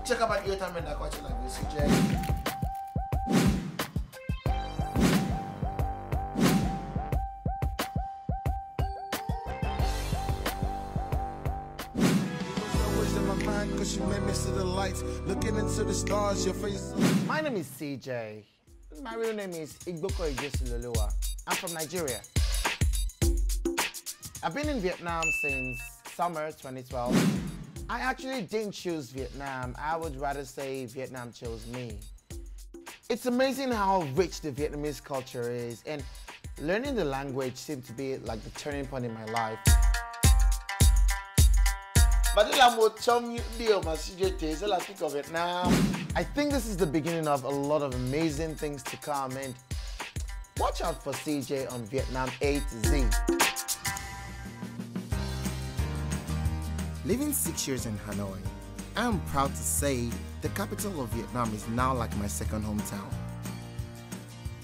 Chào các bạn yêu thân, mình đã quay trở lại với CJ. My name is CJ. My real name is Igboko Ijesulolua. I'm from Nigeria. I've been in Vietnam since summer 2012. I actually didn't choose Vietnam. I would rather say Vietnam chose me. It's amazing how rich the Vietnamese culture is, and learning the language seemed to be like the turning point in my life. Và đây là một trong những điều mà CJ thấy rất là thích ở Việt Nam. I think this is the beginning of a lot of amazing things to come, and watch out for CJ on Vietnam A to Z. Living 6 years in Hanoi, I am proud to say the capital of Vietnam is now like my second hometown.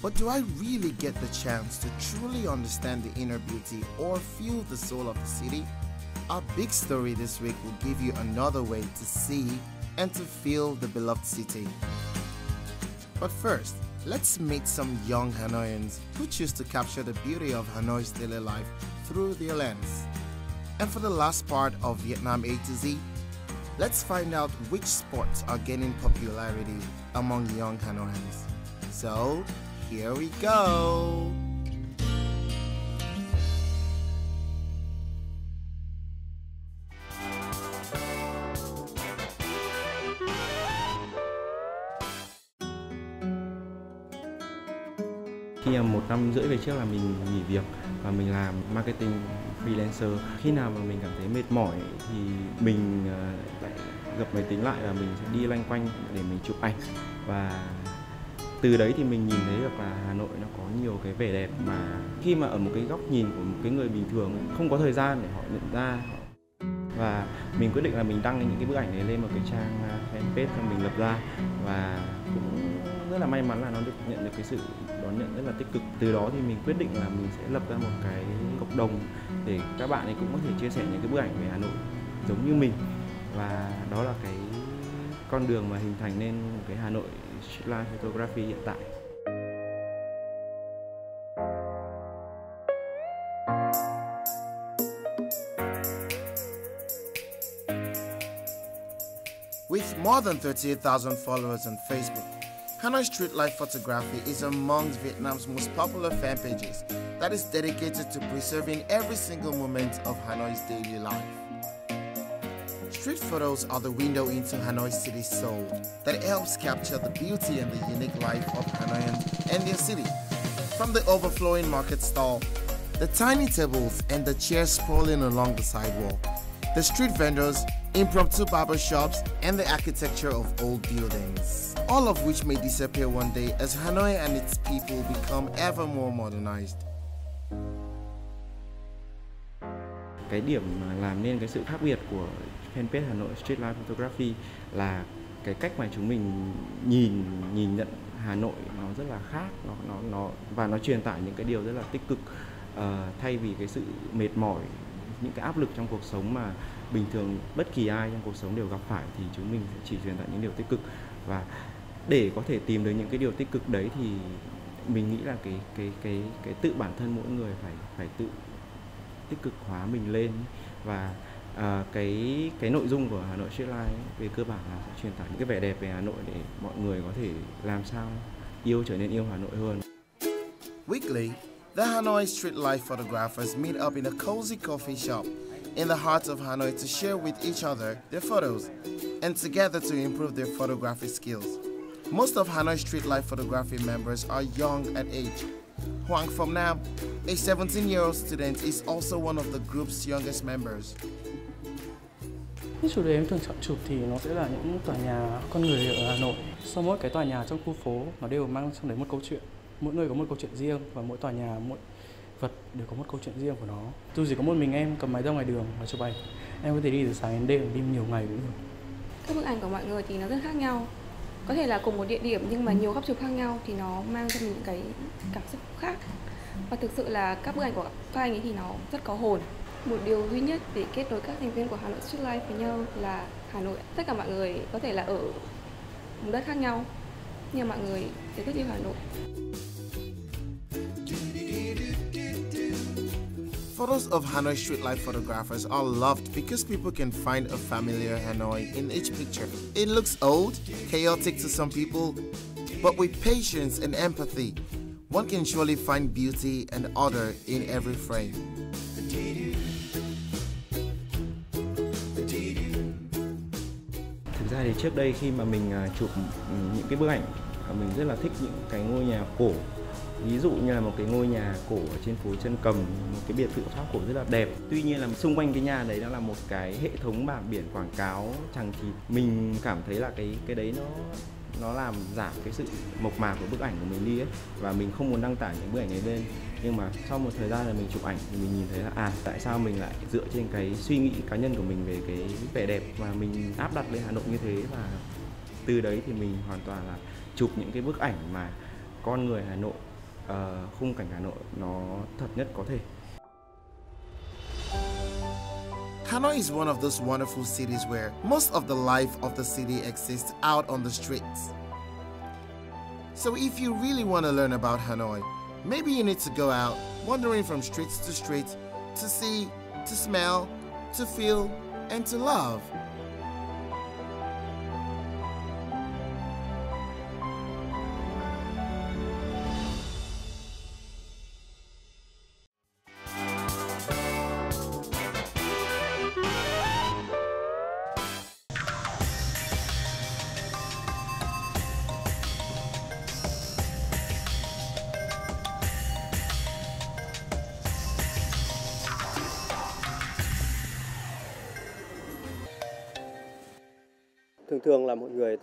But do I really get the chance to truly understand the inner beauty or feel the soul of the city? Our big story this week will give you another way to see and to feel the beloved city. But first, let's meet some young Hanoians who choose to capture the beauty of Hanoi's daily life through their lens. And for the last part of Vietnam A to Z, let's find out which sports are gaining popularity among young Hanoians. So, here we go! Khi 1 năm rưỡi về trước là mình nghỉ việc và mình làm marketing freelancer. Khi nào mà mình cảm thấy mệt mỏi thì mình lại gập máy tính lại và mình sẽ đi loanh quanh để mình chụp ảnh. Và từ đấy thì mình nhìn thấy được là Hà Nội nó có nhiều cái vẻ đẹp mà khi mà ở một cái góc nhìn của một cái người bình thường không có thời gian để họ nhận ra. Và mình quyết định là mình đăng những cái bức ảnh đấy lên một cái trang fanpage mà mình lập ra, và cũng rất là may mắn là nó được nhận được cái sự đón nhận rất là tích cực. Từ đó thì mình quyết định là mình sẽ lập ra một cái cộng đồng để các bạn ấy cũng có thể chia sẻ những cái bức ảnh về Hà Nội giống như mình, và đó là cái con đường mà hình thành nên một cái Hà Nội street life photography hiện tại. With more than 38,000 followers on Facebook, Hanoi Street Life Photography is among Vietnam's most popular fan pages that is dedicated to preserving every single moment of Hanoi's daily life. Street photos are the window into Hanoi's city soul that helps capture the beauty and the unique life of Hanoians and their city. From the overflowing market stall, the tiny tables and the chairs sprawling along the sidewalk, the street vendors, impromptu barber shops, and the architecture of old buildings, all of which may disappear one day as Hanoi and its people become ever more modernized. Cái điểm mà làm nên cái sự khác biệt của fanpage Hà Nội Street Life Photography là cái cách mà chúng mình nhìn nhận Hà Nội nó rất là khác, và nó truyền tải những cái điều rất là tích cực, thay vì cái sự mệt mỏi, những cái áp lực trong cuộc sống mà bình thường bất kỳ ai trong cuộc sống đều gặp phải, thì chúng mình sẽ chỉ truyền tải những điều tích cực. Và để có thể tìm được những cái điều tích cực đấy thì mình nghĩ là cái tự bản thân mỗi người phải tự tích cực hóa mình lên. Và cái nội dung của Hà Nội Street Life về cơ bản là sẽ truyền tải những cái vẻ đẹp về Hà Nội để mọi người có thể làm sao trở nên yêu Hà Nội hơn. Weekly, the Hanoi Street Life photographers meet up in a cozy coffee shop in the heart of Hanoi to share with each other their photos and together to improve their photography skills. Most of Hanoi Street Life photography members are young at age. Hoang Phom Nam, a 17-year-old student, is also one of the group's youngest members. Cái chủ đề em thường chọn chụp thì nó sẽ là những tòa nhà con người ở Hà Nội. Sau mỗi cái tòa nhà trong khu phố nó đều mang trong đấy một câu chuyện. Mỗi người có một câu chuyện riêng, và mỗi tòa nhà, mỗi vật đều có một câu chuyện riêng của nó. Dù chỉ có một mình em cầm máy ra ngoài đường và chụp ảnh, em có thể đi từ sáng đến đêm, đi nhiều ngày cũng được. Các bức ảnh của mọi người thì nó rất khác nhau. Có thể là cùng một địa điểm nhưng mà nhiều góc chụp khác nhau thì nó mang cho mình những cái cảm xúc khác. Và thực sự là các bức ảnh của các anh ấy thì nó rất có hồn. Một điều duy nhất để kết nối các thành viên của Hà Nội Street Life với nhau là Hà Nội. Tất cả mọi người có thể là ở một đất khác nhau, nhưng mọi người sẽ thích yêu Hà Nội. Photos of Hanoi street life photographers are loved because people can find a familiar Hanoi in each picture. It looks old, chaotic to some people, but with patience and empathy, one can surely find beauty and order in every frame. Thực ra thì trước đây khi mà mình chụp những cái bức ảnh, mình rất là thích những cái ngôi nhà cổ. Ví dụ như là một cái ngôi nhà cổ ở trên phố Chân Cầm, một cái biệt thự Pháp cổ rất là đẹp. Tuy nhiên là xung quanh cái nhà đấy đó là một cái hệ thống bảng biển quảng cáo chằng chịt. Mình cảm thấy là cái đấy nó làm giảm cái sự mộc mạc của bức ảnh của mình đi ấy. Và mình không muốn đăng tải những bức ảnh ấy lên. Nhưng mà sau một thời gian là mình chụp ảnh thì mình nhìn thấy là tại sao mình lại dựa trên cái suy nghĩ cá nhân của mình về cái vẻ đẹp mà mình áp đặt lên Hà Nội như thế. Và từ đấy thì mình hoàn toàn là chụp những cái bức ảnh mà con người Hà Nội, khung cảnh Hà Nội nó thật nhất có thể. Hanoi is one of those wonderful cities where most of the life of the city exists out on the streets. So if you really want to learn about Hanoi, maybe you need to go out, wandering from street to see, to smell, to feel, and to love. Thường là mọi người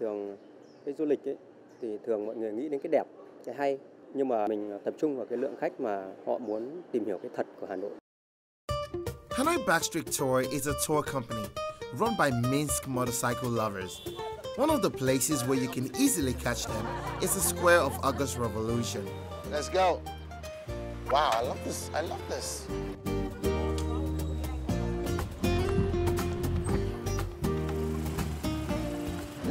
cái du lịch ấy, thì thường mọi người nghĩ đến cái đẹp, cái hay, nhưng mà mình tập trung vào cái lượng khách mà họ muốn tìm hiểu cái thật của Hà Nội. Hanoi Backstreet Tour is a tour company run by Minsk motorcycle lovers. One of the places where you can easily catch them is the Square of August Revolution. Let's go. Wow, I love this. I love this.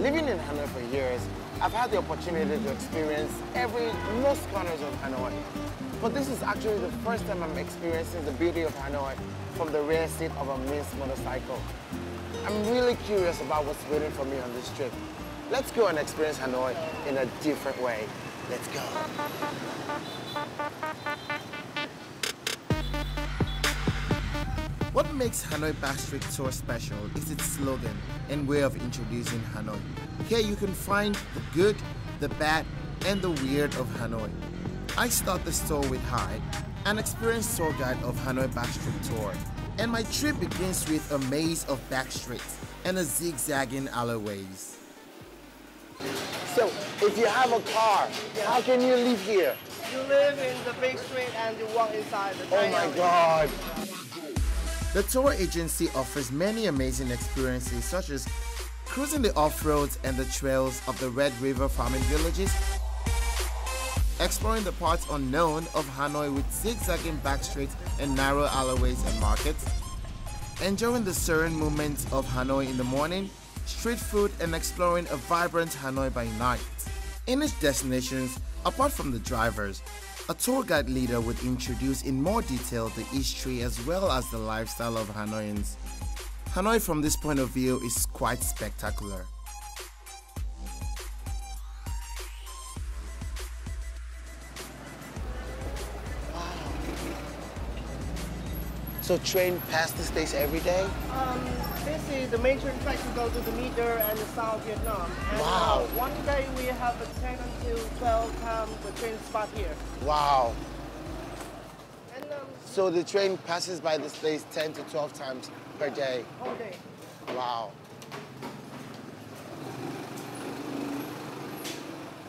Living in Hanoi for years, I've had the opportunity to experience most corners of Hanoi. But this is actually the first time I'm experiencing the beauty of Hanoi from the rear seat of a Minsk motorcycle. I'm really curious about what's waiting for me on this trip. Let's go and experience Hanoi in a different way. Let's go. What makes Hanoi Backstreet Tour special is its slogan and way of introducing Hanoi. Here you can find the good, the bad, and the weird of Hanoi. I start the tour with Hyde, an experienced tour guide of Hanoi Backstreet Tour. And my trip begins with a maze of back streets and a zigzagging alleyways. So, if you have a car, how can you live here? You live in the big street and you walk inside the Oh my God! The tour agency offers many amazing experiences such as cruising the off-roads and the trails of the Red River farming villages, exploring the parts unknown of Hanoi with zigzagging back streets and narrow alleyways and markets, enjoying the serene moments of Hanoi in the morning, street food, and exploring a vibrant Hanoi by night. In each destination, apart from the drivers, a tour guide leader would introduce in more detail the history as well as the lifestyle of Hanoians. Hanoi from this point of view is quite spectacular. So train pass this place every day? This is the main train track to go to the meter and the South Vietnam. And, Wow. One day we have a 10 until 12 times the train spot here. Wow. And So the train passes by this place 10 to 12 times per day. whole day. Wow.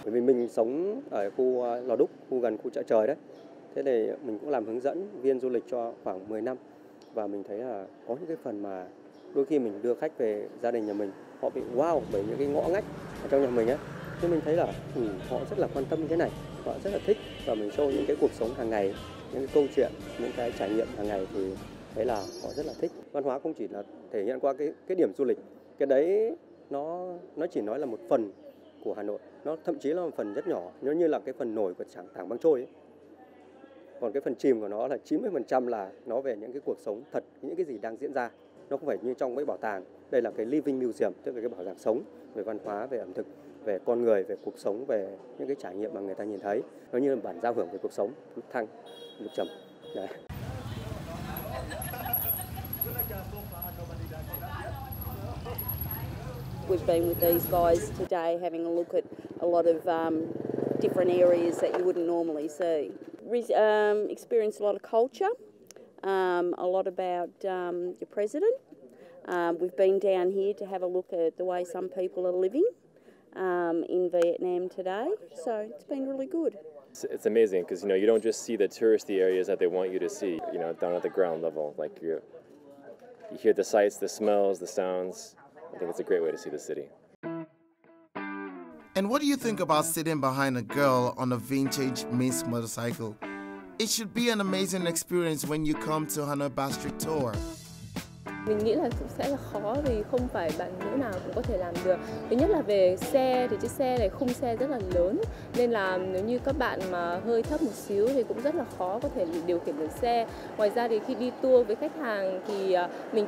Bởi vì mình sống ở khu Lò Đúc, khu gần khu Chợ Trời đấy. Thế thì mình cũng làm hướng dẫn viên du lịch cho khoảng 10 năm. Và mình thấy là có những cái phần mà đôi khi mình đưa khách về gia đình nhà mình, họ bị wow bởi những cái ngõ ngách ở trong nhà mình ấy. Thế mình thấy là họ rất là quan tâm như thế này, họ rất là thích, và mình show những cái cuộc sống hàng ngày, những cái câu chuyện, những cái trải nghiệm hàng ngày thì thấy là họ rất là thích. Văn hóa không chỉ là thể hiện qua cái điểm du lịch Cái đấy nó chỉ nói là một phần của Hà Nội, nó thậm chí là một phần rất nhỏ, nó như là cái phần nổi của tảng băng trôi ấy. Còn cái phần chìm của nó là 90% là nó về những cái cuộc sống thật, những cái gì đang diễn ra. Nó không phải như trong mấy bảo tàng. Đây là cái living museum, tức là cái bảo tàng sống về văn hóa, về ẩm thực, về con người, về cuộc sống, về những cái trải nghiệm mà người ta nhìn thấy. Nó như là bản giao hưởng về cuộc sống, thăng, một trầm. Đấy. We've been with these guys today having a look at a lot of different areas that you wouldn't normally see. Experienced a lot of culture, a lot about your president. We've been down here to have a look at the way some people are living in Vietnam today, so it's been really good. It's amazing because you don't just see the touristy areas that they want you to see, down at the ground level. Like you hear the sights, the smells, the sounds. I think it's a great way to see the city. And what do you think about sitting behind a girl on a vintage Minsk motorcycle? It should be an amazing experience when you come to Hanoi Bus Street Tour. Mình nghĩ là cũng sẽ là khó vì không phải bạn nữ nào cũng có thể làm được. Thứ nhất là về xe thì chiếc xe này khung xe rất là lớn, nên là nếu như các bạn mà hơi thấp một xíu thì cũng rất là khó có thể điều khiển được xe. Ngoài ra thì khi đi tour với khách hàng thì mình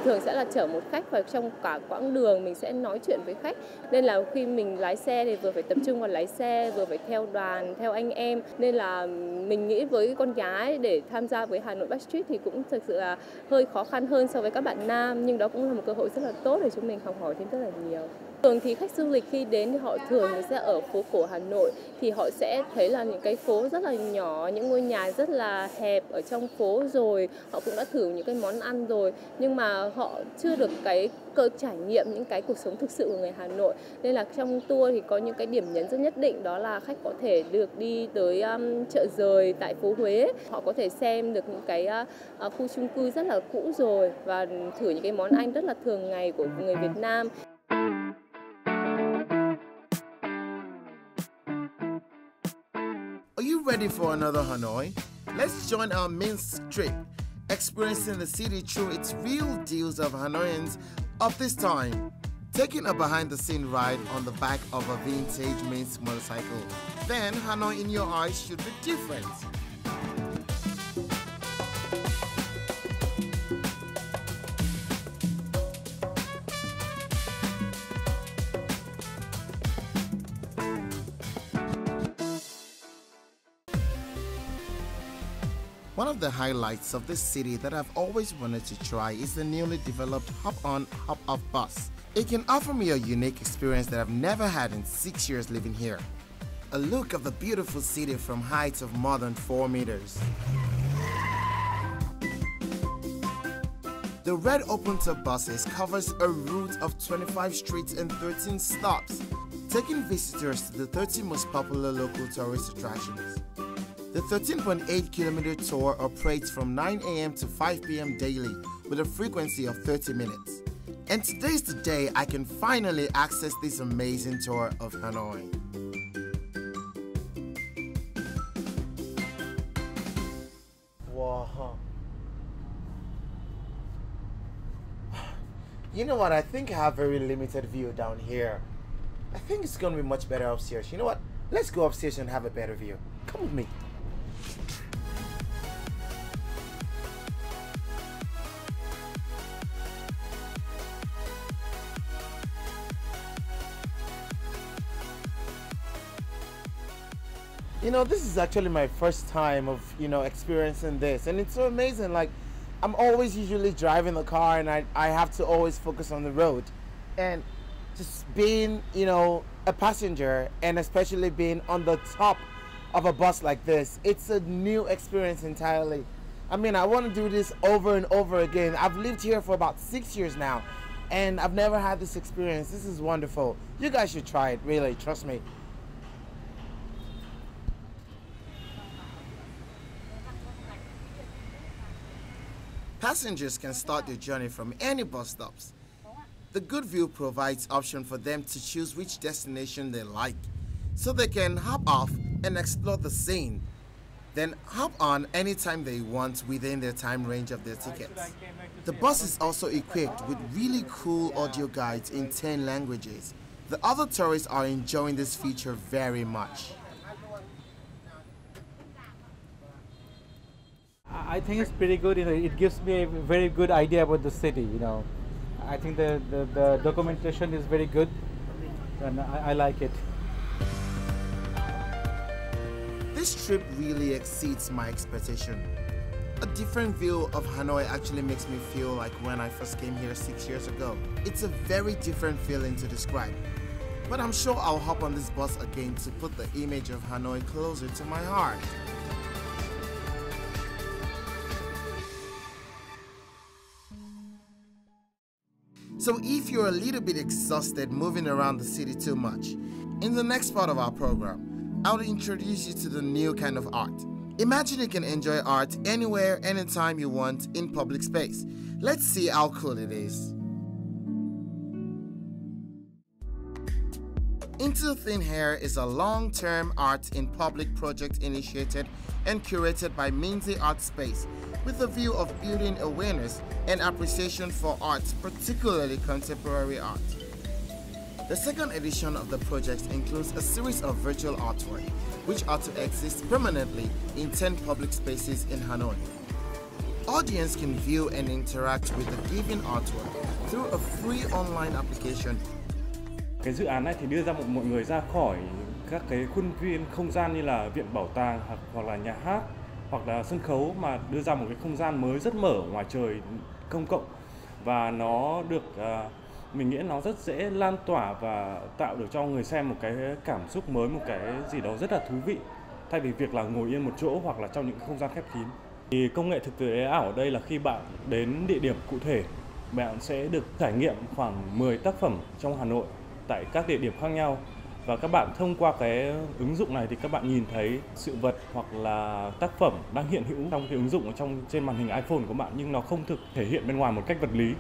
thường sẽ là chở một khách và trong cả quãng đường mình sẽ nói chuyện với khách. Nên là khi mình lái xe thì vừa phải tập trung vào lái xe, vừa phải theo đoàn, theo anh em. Nên là mình nghĩ với con gái để tham gia với Hà Nội Bus Street thì cũng thực sự là hơi khó khăn hơn so với các bạn nam, nhưng đó cũng là một cơ hội rất là tốt để chúng mình học hỏi thêm rất là nhiều. Thường thì khách du lịch khi đến thì họ thường sẽ ở phố cổ Hà Nội, thì họ sẽ thấy là những cái phố rất là nhỏ, những ngôi nhà rất là hẹp ở trong phố rồi, họ cũng đã thử những cái món ăn rồi, nhưng mà họ chưa được cái cơ trải nghiệm những cái cuộc sống thực sự của người Hà Nội. Nên là trong tour thì có những cái điểm nhấn rất nhất định, đó là khách có thể được đi tới chợ Giời tại phố Huế, họ có thể xem được những cái khu chung cư rất là cũ rồi và thử những cái món ăn rất là thường ngày của người Việt Nam. Are you ready for another Hanoi? Let's join our Minsk trip, experiencing the city through its real deals of Hanoians of this time. Taking a behind-the-scene ride on the back of a vintage Minsk motorcycle. Then Hanoi in your eyes should be different. One of the highlights of this city that I've always wanted to try is the newly developed hop-on, hop-off bus. It can offer me a unique experience that I've never had in 6 years living here. A look of the beautiful city from heights of more than 4 meters. The red open-top buses covers a route of 25 streets and 13 stops, taking visitors to the 30 most popular local tourist attractions. The 13.8-kilometer tour operates from 9 a.m. to 5 p.m. daily with a frequency of 30 minutes. And today's the day I can finally access this amazing tour of Hanoi. Wow. You know what? I think I have very limited view down here. I think it's going to be much better upstairs. You know what? Let's go upstairs and have a better view. Come with me. You know, this is actually my first time of, experiencing this. And it's so amazing. Like, I'm always usually driving the car and I have to always focus on the road. And just being, a passenger and especially being on the top of a bus like this, it's a new experience entirely. I mean, I want to do this over and over again. I've lived here for about 6 years now and I've never had this experience. This is wonderful. You guys should try it, really, trust me. Passengers can start their journey from any bus stops. The good view provides option for them to choose which destination they like, so they can hop off and explore the scene. then hop on anytime they want within their time range of their tickets. The bus is also equipped with really cool audio guides in 10 languages. The other tourists are enjoying this feature very much. I think it's pretty good. It gives me a very good idea about the city. I think the documentation is very good, and I like it. This trip really exceeds my expectation. A different view of Hanoi actually makes me feel like when I first came here 6 years ago. It's a very different feeling to describe. But I'm sure I'll hop on this bus again to put the image of Hanoi closer to my heart. So if you're a little bit exhausted moving around the city too much, in the next part of our program, I'll introduce you to the new kind of art. Imagine you can enjoy art anywhere, anytime you want in public space. Let's see how cool it is. Into Thin Air is a long-term art in public project initiated and curated by Minzy Art Space with a view of building awareness and appreciation for art, particularly contemporary art. The second edition of the project includes a series of virtual artwork, which are to exist permanently in 10 public spaces in Hanoi. Audience can view and interact with the given artwork through a free online application. Cái dự án này thì đưa ra mọi người ra khỏi các cái khuôn viên không gian như là viện bảo tàng hoặc là nhà hát hoặc là sân khấu, mà đưa ra một cái không gian mới rất mở ngoài trời công cộng, và nó được mình nghĩ nó rất dễ lan tỏa và tạo được cho người xem một cái cảm xúc mới, một cái gì đó rất là thú vị, thay vì việc là ngồi yên một chỗ hoặc là trong những không gian khép kín. Thì công nghệ thực tế ảo ở đây là khi bạn đến địa điểm cụ thể, bạn sẽ được trải nghiệm khoảng 10 tác phẩm trong Hà Nội tại các địa điểm khác nhau, và các bạn thông qua cái ứng dụng này thì các bạn nhìn thấy sự vật hoặc là tác phẩm đang hiện hữu trong cái ứng dụng trên màn hình iPhone của bạn, nhưng nó không thực thể hiện bên ngoài một cách vật lý.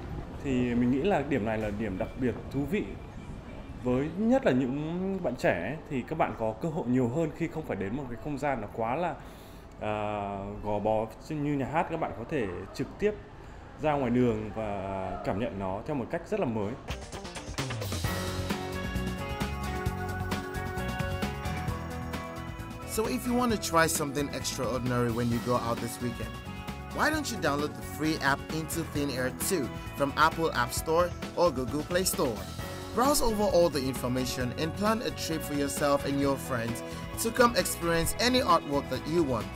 Thì mình nghĩ là điểm này là điểm đặc biệt thú vị với nhất là những bạn trẻ ấy, thì các bạn có cơ hội nhiều hơn khi không phải đến một cái không gian nó quá là gò bó như nhà hát. Các bạn có thể trực tiếp ra ngoài đường và cảm nhận nó theo một cách rất là mới. So if you want to try something extraordinary when you go out this weekend, why don't you download the free app Into Thin Air 2 from Apple App Store or Google Play Store. Browse over all the information and plan a trip for yourself and your friends to come experience any artwork that you want.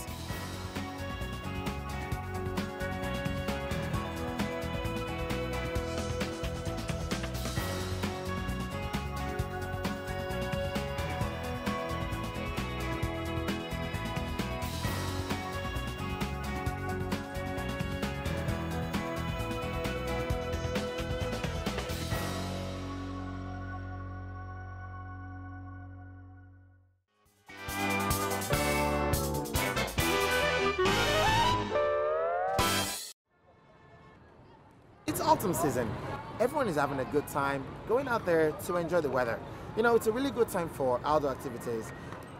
It's autumn season. Everyone is having a good time going out there to enjoy the weather. It's a really good time for outdoor activities.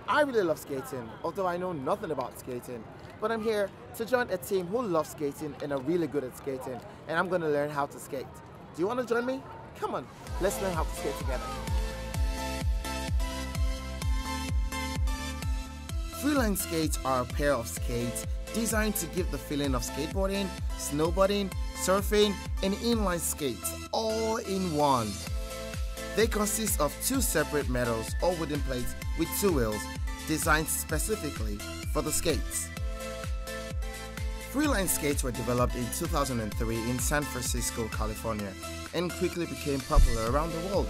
I really love skating, although I know nothing about skating. But I'm here to join a team who loves skating and are really good at skating, and I'm going to learn how to skate. Do you want to join me? Come on, let's learn how to skate together. Freeline skates are a pair of skates designed to give the feeling of skateboarding, snowboarding, surfing, and inline skates all in one. They consist of two separate metals or wooden plates with two wheels designed specifically for the skates. Freeline skates were developed in 2003 in San Francisco, California, and quickly became popular around the world.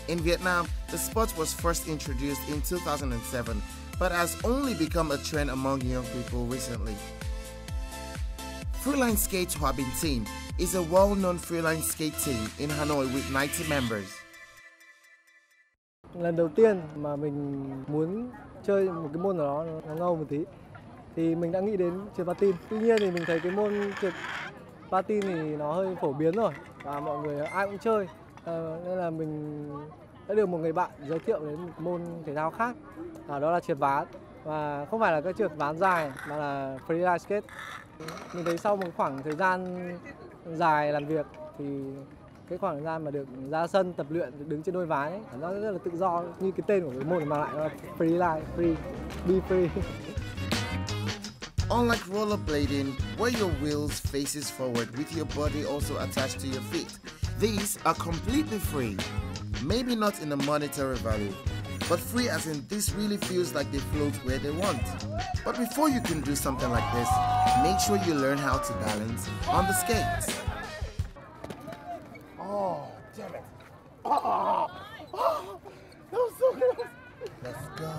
In Vietnam, the sport was first introduced in 2007, but has only become a trend among young people recently. Freeline Skate Hòa Bình Team is a well-known freeline skate team in Hanoi with 90 members. Lần đầu tiên mà mình muốn chơi một cái môn nào đó nó ngầu một tí thì mình đã nghĩ đến trượt patin. Tuy nhiên thì mình thấy cái môn trượt patin thì nó hơi phổ biến rồi và mọi người ai cũng chơi, nên là mình đã được một người bạn giới thiệu đến một môn thể thao khác, đó là trượt ván. Và không phải là cái trượt ván dài mà là freestyle skate. Mình thấy sau một khoảng thời gian dài làm việc thì cái khoảng thời gian mà được ra sân tập luyện, được đứng trên đôi ván ấy, nó rất là tự do, như cái tên của cái môn mang lại là freestyle, free, be free. Unlike rollerblading, where your wheels faces forward with your body also attached to your feet, these are completely free. Maybe not in a monetary value, but free as in this really feels like they float where they want. But before you can do something like this, make sure you learn how to balance on the skates. Oh, damn it. That was so good. Let's go.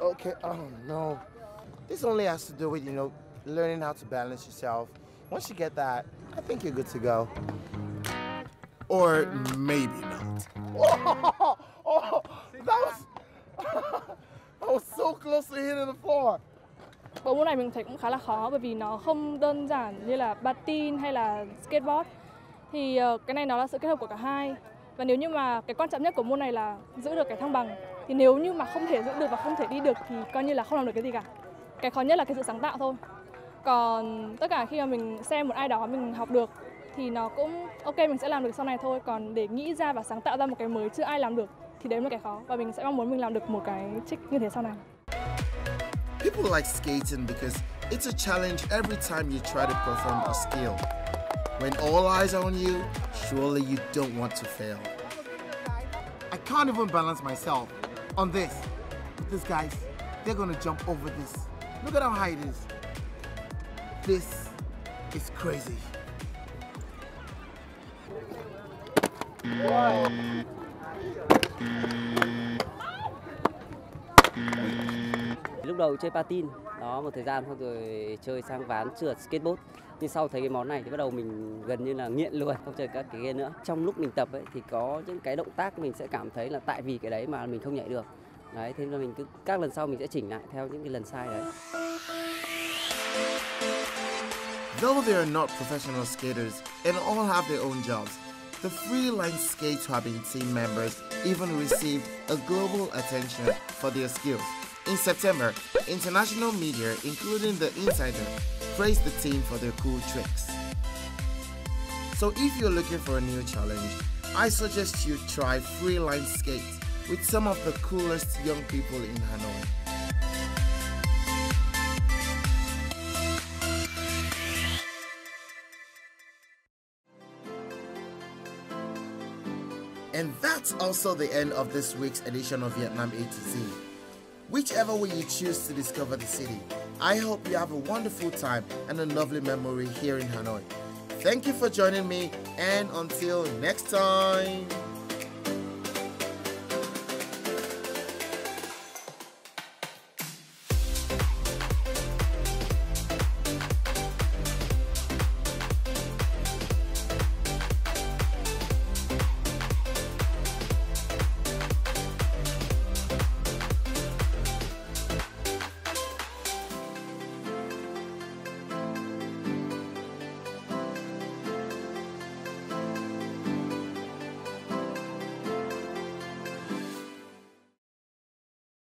Okay, oh no. This only has to do with, learning how to balance yourself. Once you get that, I think you're good to go. Or maybe not. That was so close to hitting the floor. Bộ môn này mình thấy cũng khá là khó bởi vì nó không đơn giản như là patin hay là skateboard. Thì cái này nó là sự kết hợp của cả hai. Và nếu như mà cái quan trọng nhất của môn này là giữ được cái thăng bằng, thì nếu như mà không thể giữ được và không thể đi được thì coi như là không làm được cái gì cả. Cái khó nhất là cái sự sáng tạo thôi. Còn tất cả khi mà mình xem một ai đó mình học được thì nó cũng ok, mình sẽ làm được sau này thôi. Còn để nghĩ ra và sáng tạo ra một cái mới chưa ai làm được thì đấy là cái khó. Và mình sẽ mong muốn mình làm được một cái trick như thế sau này. People like skating because it's a challenge every time you try to perform a skill. When all eyes are on you, surely you don't want to fail. I can't even balance myself on this. But these guys, they're gonna jump over this. Look at how high it is. This is crazy. Wow. Lúc đầu chơi patin, đó một thời gian xong rồi chơi sang ván trượt skateboard. Nhưng sau thấy cái món này thì bắt đầu mình gần như là nghiện luôn, không chơi các cái game nữa. Trong lúc mình tập ấy thì có những cái động tác mình sẽ cảm thấy là tại vì cái đấy mà mình không nhảy được. Đấy, thế nên mình cứ các lần sau mình sẽ chỉnh lại theo những cái lần sai đấy. Though they are not professional skaters and all have their own jobs, the freelance skate hopping team members even received a global attention for their skills. In September, international media, including The Insider, praised the team for their cool tricks. So if you're looking for a new challenge, I suggest you try freelance skates with some of the coolest young people in Hanoi. And that's also the end of this week's edition of Vietnam A to Z. Whichever way you choose to discover the city, I hope you have a wonderful time and a lovely memory here in Hanoi. Thank you for joining me, and until next time.